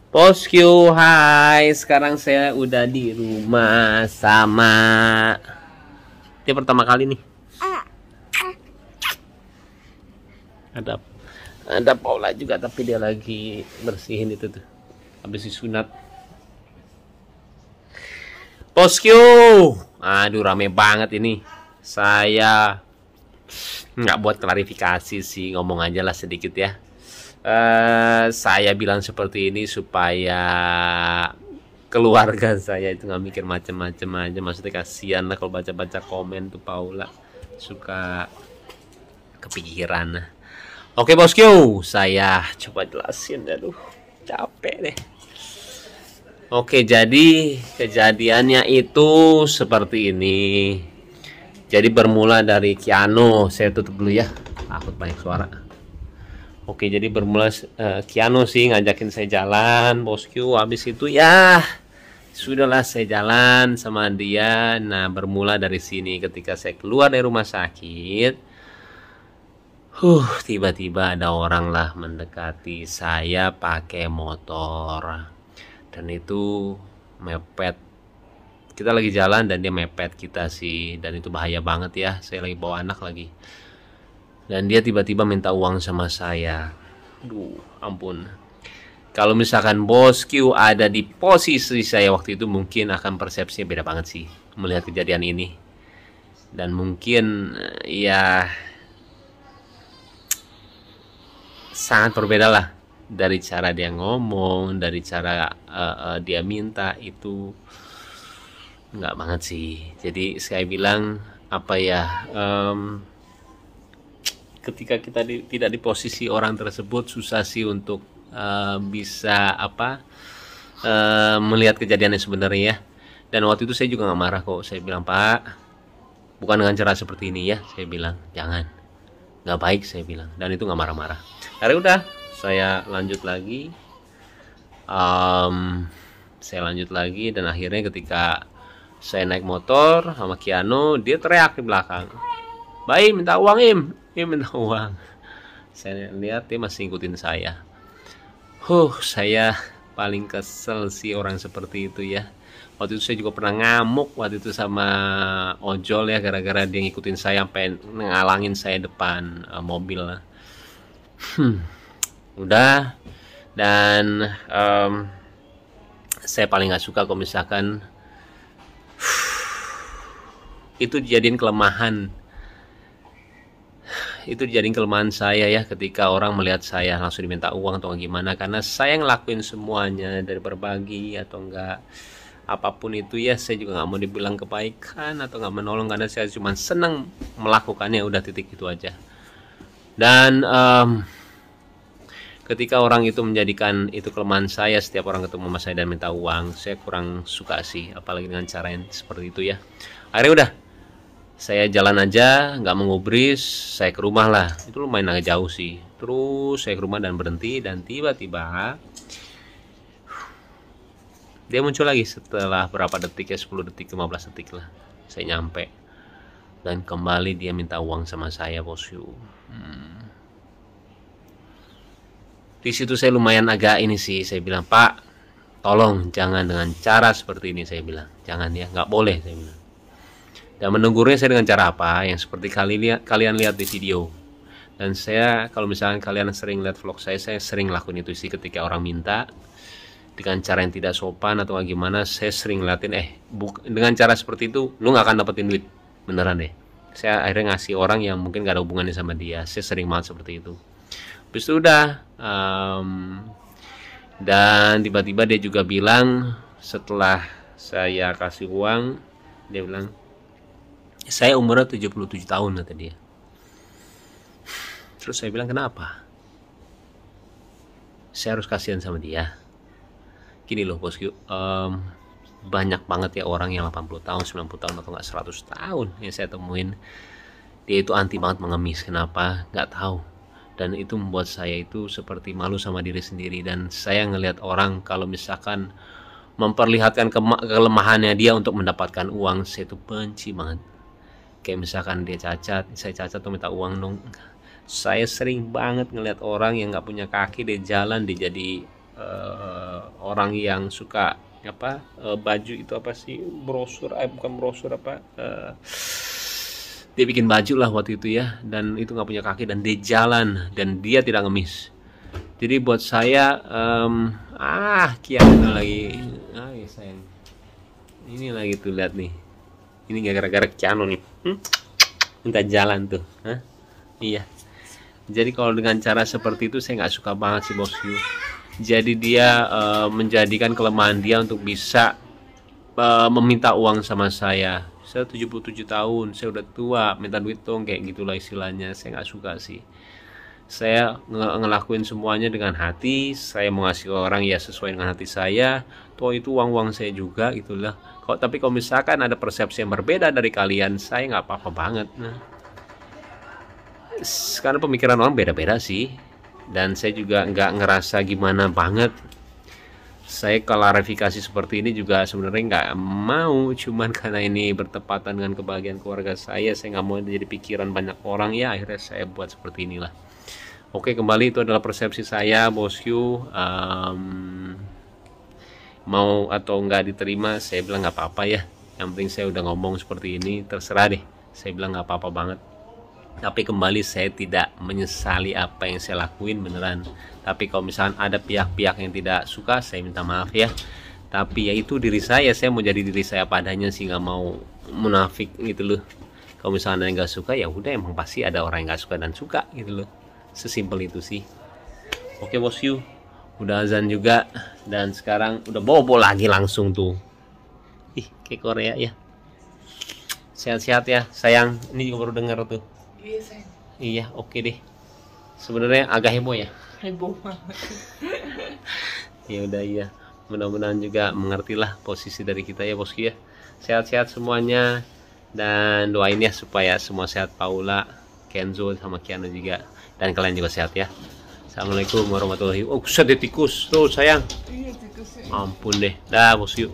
Bosku, hai. Sekarang saya udah di rumah sama dia pertama kali nih. Ada ada Paula juga tapi dia lagi bersihin itu tuh. Habis disunat. Bosku. Aduh rame banget ini. Saya nggak buat klarifikasi sih, ngomong aja lah sedikit ya. Saya bilang seperti ini supaya keluarga saya itu nggak mikir macem-macem aja. Maksudnya kasihan lah kalau baca-baca komen tuh Paula suka kepikiran. Oke bosku, saya coba jelasin. Aduh, capek deh. Oke, jadi kejadiannya itu seperti ini. Jadi bermula dari Kiano. Saya tutup dulu ya, takut banyak suara. Oke, jadi bermula Kiano sih ngajakin saya jalan, bosku. Habis itu ya sudahlah saya jalan sama dia. Nah, bermula dari sini ketika saya keluar dari rumah sakit. Tiba-tiba ada orang lah mendekati saya pakai motor. Dan itu mepet. Kita lagi jalan dan dia mepet kita sih. Dan itu bahaya banget ya. Saya lagi bawa anak lagi. Dan dia tiba-tiba minta uang sama saya. Aduh, ampun. Kalau misalkan bosku ada di posisi saya waktu itu, mungkin akan persepsinya beda banget sih melihat kejadian ini. Dan mungkin ya sangat berbeda lah dari cara dia ngomong, dari cara dia minta itu nggak banget sih. Jadi saya bilang apa ya, ketika kita tidak di posisi orang tersebut susah sih untuk bisa apa melihat kejadiannya sebenarnya ya. Dan waktu itu saya juga nggak marah kok. Saya bilang, Pak, bukan dengan cara seperti ini ya. Saya bilang jangan, nggak baik saya bilang. Dan itu nggak marah-marah. Akhirnya udah saya lanjut lagi. Saya lanjut lagi dan akhirnya ketika saya naik motor sama Kiano, dia teriak di belakang, Baim minta uang, Im minta uang. Saya lihat dia masih ngikutin saya. Saya paling kesel sih orang seperti itu ya. Waktu itu saya juga pernah ngamuk waktu itu sama ojol ya, gara-gara dia ngikutin saya sampai ngalangin saya depan mobil. Udah. Dan saya paling nggak suka kalau misalkan itu dijadiin kelemahan. Itu dijadiin kelemahan saya ya, ketika orang melihat saya langsung diminta uang atau gimana, karena saya ngelakuin semuanya dari berbagi atau enggak apapun itu ya. Saya juga nggak mau dibilang kebaikan atau nggak menolong, karena saya cuma senang melakukannya, udah titik itu aja. Dan ketika orang itu menjadikan itu kelemahan saya, setiap orang ketemu sama saya dan minta uang, saya kurang suka sih, apalagi dengan cara yang seperti itu ya. Akhirnya udah saya jalan aja, nggak mengubris, saya ke rumah lah. Itu lumayan agak jauh sih. Terus saya ke rumah dan berhenti, dan tiba-tiba dia muncul lagi setelah berapa detik ya, 10 detik, 15 detik lah. Saya nyampe dan kembali dia minta uang sama saya, bosku. Di situ saya lumayan agak ini sih, saya bilang, Pak, tolong jangan dengan cara seperti ini, saya bilang. Jangan ya, nggak boleh, saya bilang. Dan menegurnya saya dengan cara apa yang seperti kalian lihat di video. Dan saya, kalau misalnya kalian sering lihat vlog saya sering lakuin itu sih. Ketika orang minta dengan cara yang tidak sopan atau gimana, saya sering ngeliatin dengan cara seperti itu lu gak akan dapetin duit, beneran deh. Saya akhirnya ngasih orang yang mungkin gak ada hubungannya sama dia. Saya sering banget seperti itu. Terus udah dan tiba-tiba dia juga bilang, setelah saya kasih uang, dia bilang, saya umurnya 77 tahun kata dia. Terus saya bilang, kenapa saya harus kasihan sama dia? Gini loh bosku, banyak banget ya orang yang 80 tahun, 90 tahun atau nggak 100 tahun yang saya temuin, dia itu anti banget mengemis. Kenapa? Nggak tahu. Dan itu membuat saya itu seperti malu sama diri sendiri. Dan saya ngelihat orang kalau misalkan memperlihatkan kelemahannya dia untuk mendapatkan uang, saya itu benci banget. Kayak misalkan dia cacat, saya cacat tuh minta uang dong. Saya sering banget ngeliat orang yang nggak punya kaki, dia jalan, dia jadi orang yang suka apa baju itu apa sih, brosur bukan brosur apa, dia bikin baju lah waktu itu ya, dan itu nggak punya kaki dan dia jalan dan dia tidak ngemis. Jadi buat saya Kiana lagi ya sayang, ini lagi tuh lihat nih, ini gara-gara Kiano nih minta jalan tuh. Iya, jadi kalau dengan cara seperti itu saya nggak suka banget sih bosku. Jadi dia menjadikan kelemahan dia untuk bisa meminta uang sama saya. Saya 77 tahun, saya udah tua, minta duit dong, kayak gitulah istilahnya. Saya nggak suka sih. Saya ngelakuin semuanya dengan hati. Saya mau ngasih ke orang ya sesuai dengan hati saya. Toh itu uang saya juga gitulah. Tapi kalau misalkan ada persepsi yang berbeda dari kalian, saya nggak apa-apa banget. Karena pemikiran orang beda-beda sih. Dan saya juga nggak ngerasa gimana banget. Saya klarifikasi seperti ini juga sebenarnya nggak mau, cuman karena ini bertepatan dengan kebahagiaan keluarga saya nggak mau jadi pikiran banyak orang ya, akhirnya saya buat seperti inilah. Oke, kembali itu adalah persepsi saya bosku. Mau atau nggak diterima, saya bilang nggak apa-apa ya. Yang penting saya udah ngomong seperti ini, terserah deh. Saya bilang nggak apa-apa banget. Tapi kembali saya tidak menyesali apa yang saya lakuin beneran. Tapi kalau misalkan ada pihak-pihak yang tidak suka, saya minta maaf ya. Tapi ya itu diri saya mau jadi diri saya padanya sih, nggak mau munafik gitu loh. Kalau misalnya yang nggak suka ya udah, emang pasti ada orang yang nggak suka dan suka gitu loh. Sesimpel itu sih. Oke bosku, udah azan juga dan sekarang udah bobo lagi langsung tuh. Kayak Korea ya. Sehat-sehat ya sayang. Ini juga baru dengar tuh. Iya sayang. Iya, oke deh. Sebenarnya agak heboh ya. Heboh banget. Ya udah iya. Mudah-mudahan juga mengertilah posisi dari kita ya bosku ya. Sehat-sehat semuanya dan doain ya supaya semua sehat, Paula, Kenzo sama Kiana juga, dan kalian juga sehat ya. Assalamualaikum warahmatullahi wabarakatuh. Oh, tikus tuh sayang. Iya tikusnya. Ampun deh. Dah bosku.